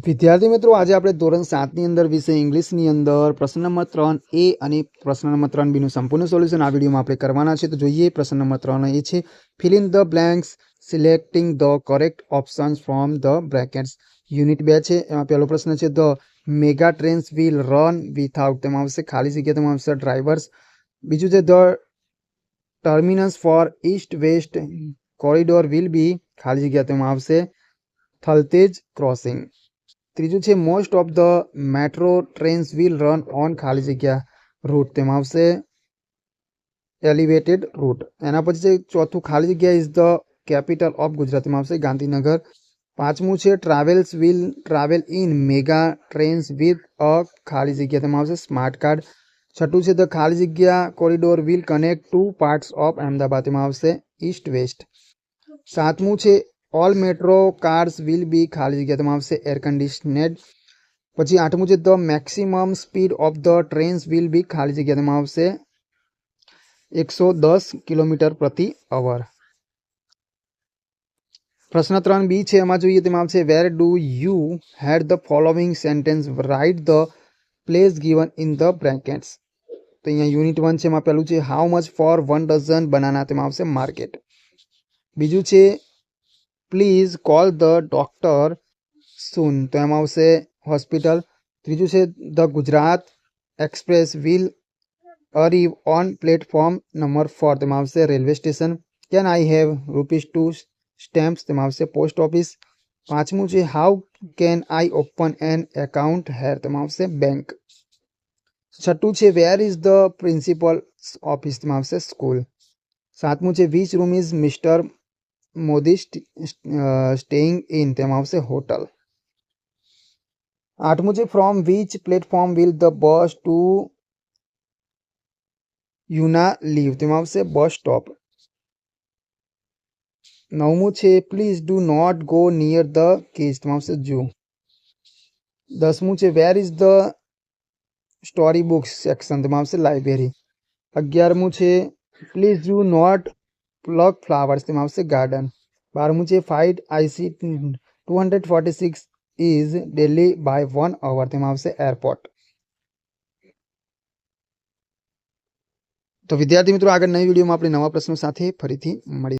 વિદ્યાર્થી મિત્રો, આજે આપણે ધોરણ 7ની અંદર વિષય ઇંગ્લિશની અંદર પ્રશ્ન નંબર 3A અને પ્રશ્ન નંબર 3B નું સંપૂર્ણ સોલ્યુશન આ વિડીયોમાં આપણે કરવાના છે. તો જોઈએ પ્રશ્ન નંબર 3A છે fill in the blanks selecting the correct options from the brackets. Unit 2 છે. એમાં પહેલો પ્રશ્ન છે the mega trains will run without, તેમાં આવશે ખાલી જગ્યા, તેમાં આવશે ડ્રાઈવર્સ. બીજું છે the terminus for east west corridor will be ખાલી જગ્યા, તેમાં આવશે થલતેજ ક્રોસિંગ. ત્રીજું છે most of the metro trains will run on ખાલી જગ્યા રૂટ, તેમાં આવશે એલિવેટેડ રૂટ. એના પછી છે ચોથું ખાલી જગ્યા ઇઝ ધ કેપિટલ ઓફ ગુજરાતમાં આવશે ગાંધીનગર. પાંચમું છે travels will travel in mega trains with a ખાલી જગ્યા, તેમાં આવશે સ્માર્ટ કાર્ડ. છઠ્ઠું છે ધ ખાલી જગ્યા corridor will connect two parts of Ahmedabad, તેમાં આવશે ઈસ્ટ વેસ્ટ. સાતમું છે all metro cars will be ખાલી જગ્યા, તેમાં આવશે એર કન્ડિશનેડ. પછી આઠમું છે the maximum speed of the trains will be ખાલી જગ્યા, તેમાં આવશે 110 કિલોમીટર પ્રતિ અવર. પ્રશ્ન 3B છે, એમાં જોઈએ, તેમાં આવશે where do you had the following sentence write the place given in the brackets. તો અહીંયા યુનિટ 1 છે. એમાં પહેલું છે how much for 1 dozen banana, તેમાં આવશે માર્કેટ. બીજું છે please call the doctor soon, તો એમાં આવશે હોસ્પિટલ. ત્રીજું છે the Gujarat express will arrive on platform number 4, તેમાં આવશે railway station. Can I have ₹2 stamps, તેમાં આવશે પોસ્ટ ઓફિસ. પાંચમું છે how can I open an account here, તેમાં આવશે બેંક. છઠ્ઠું છે where is the principal office, તેમાં આવશે સ્કૂલ. સાતમું છે which room is mister Modi staying in, તેમાં આવશે હોટલ. આઠમું છે from which platform will the bus to Una leave, તેમાં આવશે બસ સ્ટોપ. નવમું છે please do not go near the cage, તેમાં આવશે ઝૂ. દસમું છે where is the story books section, તેમાં આવશે લાઇબ્રેરી. 11મું છે please do not plug flowers, તેમાં આવશે ગાર્ડન. 12મું છે flight IC 246 is daily by 1 hour, તેમાં આવશે એરપોર્ટ. તો વિદ્યાર્થી મિત્રો, આગળ નવી વિડીયોમાં આપણે નવા પ્રશ્નો સાથે ફરીથી મળી